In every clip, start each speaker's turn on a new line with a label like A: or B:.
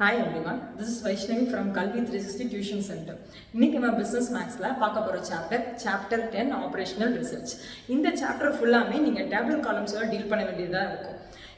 A: Hi everyone, this is Vaishnavi from Kalvi 360 Tuition Center. இன்னைக்கு நம்ம business மேக்ஸ்ல பார்க்க போற சாப்டர் 10 ஆபரேஷனல் ரிசர்ச். இந்த சாப்டர் ஃபுல்லாமே நீங்க டேபிள் காலம்ஸோட டீல் பண்ண வேண்டியதா இருக்கும்.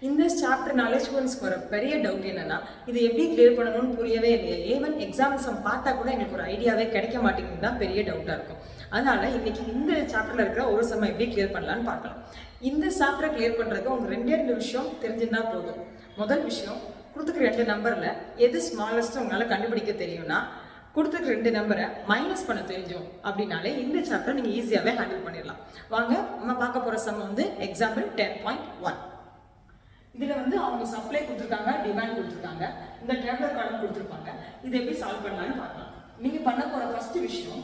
A: இந்த சாப்டர்னாலே ஸ்டூடெண்ட்ஸ்க்கு வர பெரிய டவுட் என்னன்னா இது எப்படி கிளியர் பண்ணணும்னு புரியவே இல்லையா, ஈவன் எக்ஸாம்ஸம் பார்த்தா கூட எங்களுக்கு ஒரு ஐடியாவே கிடைக்க மாட்டேங்குது தான் பெரிய டவுட்டா இருக்கும். அதனால இன்னைக்கு இந்த சாப்டர்ல இருக்கிற ஒரு சம் எப்படி கிளியர் பண்ணலான்னு பார்க்கலாம். இந்த சாப்டரை கிளியர் பண்றதுக்கு உங்களுக்கு ரெண்டு விஷயம் தெரிஞ்சிருந்தா போதும். முதல் விஷயம், கொடுத்துக்க ரெண்டு நம்பர்ல எது ஸ்மாலஸ்ட் உங்களால கண்டுபிடிக்க தெரியும்னா கொடுத்துக்க ரெண்டு நம்பரை மைனஸ் பண்ண தெரிஞ்சோம் அப்படின்னாலே இந்த சாப்டர் நீங்க ஈஸியாவே ஹேண்டில் பண்ணிடலாம். வாங்க நம்ம பார்க்க போற சம் வந்து எக்ஸாம்பிள் 10.1. இதுல வந்து அவங்க சப்ளை கொடுத்துருக்காங்க, டிமாண்ட் கொடுத்துருக்காங்க, இந்த டேபிள் காலம் கொடுத்துருப்பாங்க. இதை எப்படி சால்வ் பண்ணலாம்னு பார்க்கலாம். நீங்க பண்ண போற ஃபர்ஸ்ட் விஷயம்,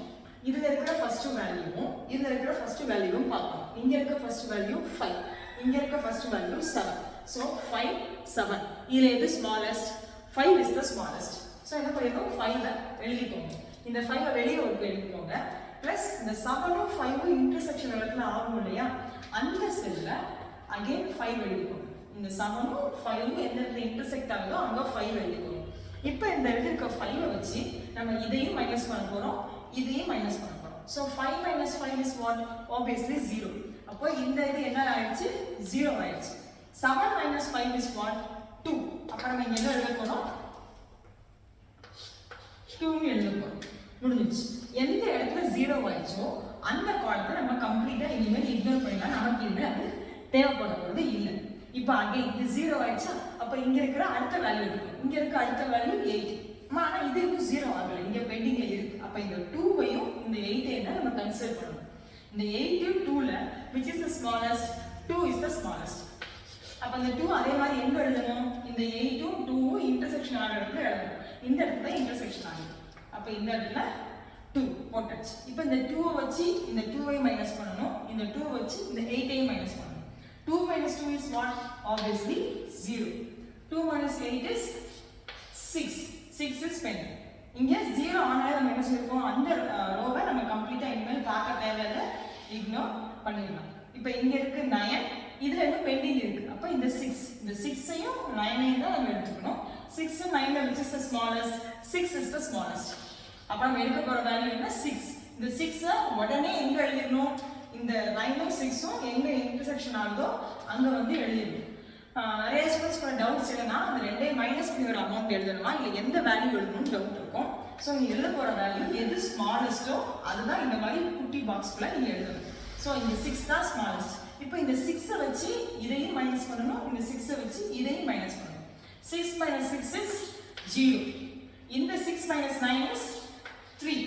A: இதுல இருக்கிற ஃபர்ஸ்ட் வேல்யூவும் இதுல இருக்கிற ஃபர்ஸ்ட் வேல்யூவும் பார்க்கணும். இங்க இருக்க ஃபர்ஸ்ட் வேல்யூ 5, இங்க இருக்க ஃபர்ஸ்ட் வேல்யூ 7. So 5, 7. இதுல எது smallest? 5 is the smallest. So என்ன பண்ணிரோம், 5 எழுதிக்கோங்க. இந்த 5 வெளிய எழுதிக்கோங்க. பிளஸ் இந்த 7ம் 5ம் இன்டர்செக்ஷன் இடத்துல ஆகும் இல்லையா, அந்த செல்ல அகைன் 5 எழுதிக்கோங்க. இந்த 7ம் 5ம் எந்த இடத்துல இன்டர்செக்ட் ஆகுதோ அங்க 5 எழுதிக்கோங்க. இப்போ இந்த இடத்துல இருக்க 5 வச்சு நம்ம இதையும் மைனஸ் பண்ண போறோம், இதையும் மைனஸ் பண்ண போறோம். So 5 minus 5 is what? Obviously 0. அப்போ இந்த இது என்ன ஆயிடுச்சு? 0 ஆயிடுச்சு. 7 minus 5 is what? 2. அப்ப நம்ம இங்க என்ன எழுத போறோம்? 2 னு எழுத போறோம். முடிஞ்சிச்சு. எந்த இடத்துல 0 ஆயிடுச்சோ அந்த காலத்தை நம்ம கம்ப்ளீட்டா இனிமேல் இக்னோர் பண்ணிடலாம். நமக்கு இனிமேல் அது தேவைப்பட போறது இல்ல. இப்போ அகைன் இது 0 ஆயிடுச்சா, அப்ப இங்க இருக்கிற அடுத்த வேல்யூ எடுக்கணும். இங்க இருக்க அடுத்த வேல்யூ 8. ஆனா இது இன்னும் 0 ஆகல, இங்க பெண்டிங்ல இருக்கு. அப்ப இந்த 2வையும் இந்த 8ஐயும் நம்ம கன்சிடர் பண்ணணும். இந்த 8 2ல which is the smallest? 2 is the smallest. அப்ப இந்த 2 அதே மாதிரி எங்க எழுதணும்? இந்த 8ம் 2ம் இன்டர்செக்ஷன் ஆன இடத்துல எழுதணும். இந்த இடத்துல இன்டர்செக்ஷன் ஆகுது. அப்ப இந்த இடத்துல 2 போட்டாச்சு. இப்போ இந்த 2 வச்சு இந்த 2ஐ மைனஸ் பண்ணனும், இந்த 2 வச்சு இந்த 8ஐ மைனஸ் பண்ணனும். 2 minus 2 is what? Obviously 0. 2 minus 8 is 6. 6 is pending. இங்க 0 ஆனால நம்ம என்ன சொல்லிருக்கோம், அந்த ரோவை நம்ம கம்ப்ளீட்டா இனிமேல் பார்க்க தேவையில்லை, இக்னோர் பண்ணிடலாம். இப்போ இங்க இருக்கு 9, இதுல இன்னும் பெண்டிங் இருக்கு. அப்ப இந்த 6, இந்த 6ஐயும் 9ஐயும் தான் நம்ம எடுத்துக்கணும். 6 and 9 which is the smallest? 6 is the smallest. அப்ப நம்ம எடுக்க போற வேல்யூ என்ன? 6. இந்த 6 உடனே எங்க எழுதிரணும்? இந்த 9ம் 6ம் எங்க இன்டர்செக்ஷன் ஆகுதோ அங்க வந்து எழுதிடணும். நிறைய ஸ்டூடெண்ட்ஸ் கூட டவுட்ஸ் என்னன்னா அந்த ரெண்டையும் மைனஸ் பண்ணி ஒரு அமௌண்ட் எழுதணுமா இல்லை எந்த வேல்யூ எழுதணும்னு டவுட் இருக்கும். ஸோ நீங்க எழுத போற வேல்யூ எது ஸ்மாலஸ்டோ அதுதான் இந்த மாதிரி குட்டி பாக்ஸ்குள்ள நீங்க எழுதணும். ஸோ இந்த 6 தான் ஸ்மாலஸ்ட். இப்போ இந்த 6 வச்சு இதையும் மைனஸ் பண்ணனும், இந்த 6 வச்சு இதையும் மைனஸ் பண்ணனும். 6 minus 6 is 0. இந்த 6 minus 9 is 3.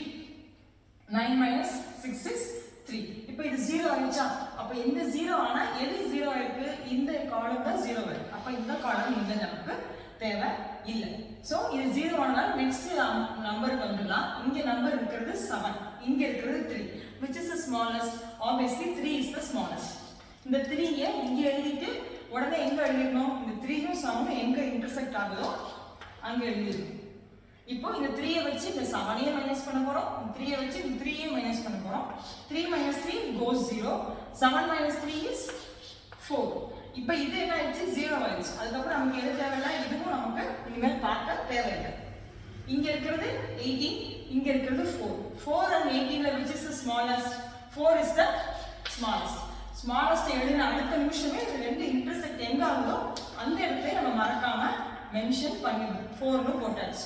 A: 9 minus 6 is 3. இப்போ இது 0 ஆயிடுச்சா? அப்ப இந்த 0 ஆனா எது 0 ஆயிருக்கு? இந்த காலம் தான் 0 ஆயிருக்கு. அப்ப இந்த காலம் இந்த நமக்கு தேவை இல்ல. சோ இது 0 ஆனால நெக்ஸ்ட் நம்பருக்கு வந்துடலாம். இங்க நம்பர் இருக்குது 7, இங்க இருக்குது 3. Which is the smallest? Obviously 3 is the smallest. இந்த 3ய இங்க எழுதிட்டு உடனே எங்க எழுதிரணும்? இந்த 3யும் 7ம் எங்க இன்டர்செக்ட் ஆகுதோ அங்க எழுதிரணும். இப்போ இந்த 3ய வச்சு இந்த 7ஐயும் மைனஸ் பண்ண போறோம், இந்த 3ய வச்சு இந்த 3ஐயும் மைனஸ் பண்ண போறோம். 3 minus 3 goes 0. 7 minus 3 is 4. இப்போ இது என்ன ஆயிடுச்சு? 0 ஆயிடுச்சு. அதுக்கு அப்புறம் நமக்கு எது தேவையில்லை, இதுவும் நமக்கு இனிமேல் பார்க்க தேவையில்லை. இங்க இருக்கிறது 18, இங்க இருக்கிறது 4. 4 and 18ல which is the smallest? 4 is the smallest. Smallest எழுதின அடுத்த நிமிஷமே இது ரெண்டு இன்டர்செக்ட் எங்க ஆகுதோ அந்த இடத்தை நம்ம மறக்காம மென்ஷன் பண்ணிடணும். 4னு போட்டாச்சு.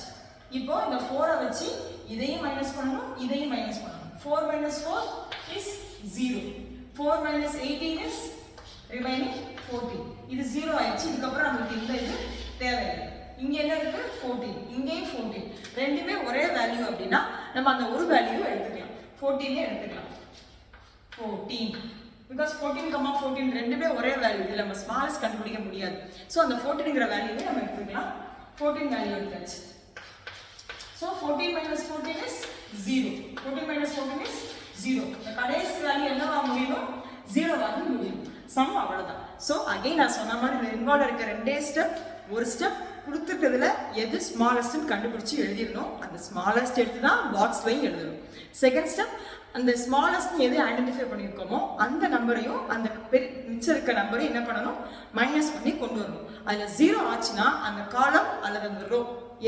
A: இப்போ இந்த 4ஐ வச்சு இதையும் மைனஸ் பண்ணணும், இதையும் மைனஸ் பண்ணணும். 4 minus 4 is 0. 4 minus 18 is remaining 14. இது 0 ஆயிடுச்சு. இதுக்கு அப்புறம் நமக்கு இந்த இது தேவையில்லை. இங்க என்ன இருக்கு? 14, இங்கேயும் 14. ரெண்டுமே ஒரே வேல்யூ அப்படின்னா நம்ம அந்த ஒரு வேல்யூ எடுத்துக்கலாம், 14 எடுத்துக்கலாம். 14 because 14, 14 ரெண்டுமே ஒரே வேல்யூ. இதுல நம்ம ஸ்மாலஸ்ட் கண்டுபிடிக்க முடியாது. சோ அந்த 14ங்கற வேல்யூவை நம்ம எடுத்துக்கலாம். 14 வேல்யூ எடுத்தாச்சு. So 14 minus 14 is 0. 14 minus 14 is 0. இந்த கடைசி வேல்யூ என்னவா முடியும்? 0 ஆக முடியும். சம் அவ்வளவுதான். சோ அகைன் நான் சொன்ன மாதிரி இன்வால்வ் இருக்க ரெண்டே ஸ்டெப். ஒரு ஸ்டெப் கொடுத்துட்டதுல எது ஸ்மாலஸ்ட்னு கண்டுபிடிச்சு எழுதிடணும். அந்த ஸ்மாலஸ்ட் எடுத்து தான் பாக்ஸ்லயும் எழுதணும். செகண்ட் ஸ்டெப், அந்த ஸ்மாலஸ்ட் எது ஐடென்டிஃபை பண்ணியிருக்கோமோ அந்த நம்பரையும் அந்த மிச்சம் இருக்க நம்பரையும் என்ன பண்ணணும்? மைனஸ் பண்ணி கொண்டு வரணும். அதில் 0 ஆச்சுன்னா அந்த காலம் அல்லது அந்த ரோ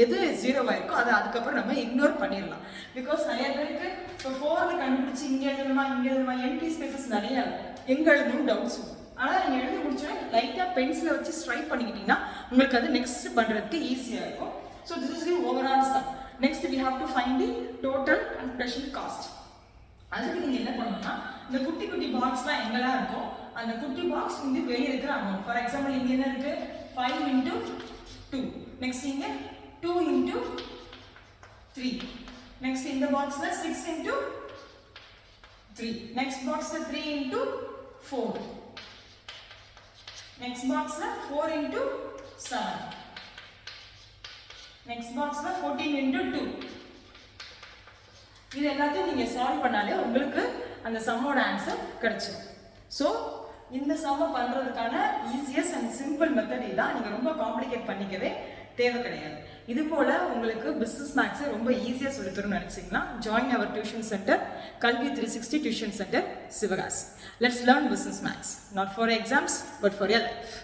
A: எது 0 ஆயிருக்கோ அதை அதுக்கப்புறம் நம்ம இக்னோர் பண்ணிடலாம். பிகாஸ் நிறைய பேருக்கு இப்போ 4 கண்டுபிடிச்சி இங்கே எழுதணுமா எம்டி ஸ்பேசஸ் நிறைய இருக்கும், எங்கே எழுதணும் டவுட்ஸ் வரும். ஆனால் நீங்கள் எழுதி முடிச்சோன்னா லைட்டாக பென்சிலை வச்சு ஸ்ட்ரைக் பண்ணிக்கிட்டீங்கன்னா உங்களுக்கு அது நெக்ஸ்ட் பண்ணுறதுக்கு ஈஸியாக இருக்கும். So this is the overall sum. Next we have to find the total and pressure cost. அதுக்கு நீங்கள் என்ன பண்ணணும்னா இந்த குட்டி குட்டி பாக்ஸ்லாம் எங்கெல்லாம் இருக்கோ அந்த குட்டி பாக்ஸ் வந்து வெளியே இருக்கிற அமௌண்ட். ஃபார் எக்ஸாம்பிள் இங்கே என்ன இருக்குது 5 into 2. நெக்ஸ்ட் இங்கே 2 into 3. நெக்ஸ்ட் இந்த பாக்ஸில் 6 into 3. நெக்ஸ்ட் பாக்ஸில் 3 into 4. நெக்ஸ்ட் பாக்ஸில் 4 into 7. நெக்ஸ்ட் பாக்ஸில் 14 into 2. இது எல்லாத்தையும் நீங்கள் சால்வ் பண்ணாலே உங்களுக்கு அந்த சம்மோட ஆன்சர் கிடைச்சிடும். ஸோ இந்த சம்மை பண்ணுறதுக்கான ஈஸியஸ்ட் அண்ட் சிம்பிள் மெத்தட் இதுதான். நீங்கள் ரொம்ப காம்ப்ளிகேட் பண்ணிக்கவே தேவை கிடையாது. இது போல் உங்களுக்கு பிஸ்னஸ் மேக்ஸை ரொம்ப ஈஸியாக சொல்லித்தரும்னு நினச்சிங்கன்னா join hour tuition centre Kalvi 360 tuition centre Sivakasi. Let's learn business maths, not for exams but for your life.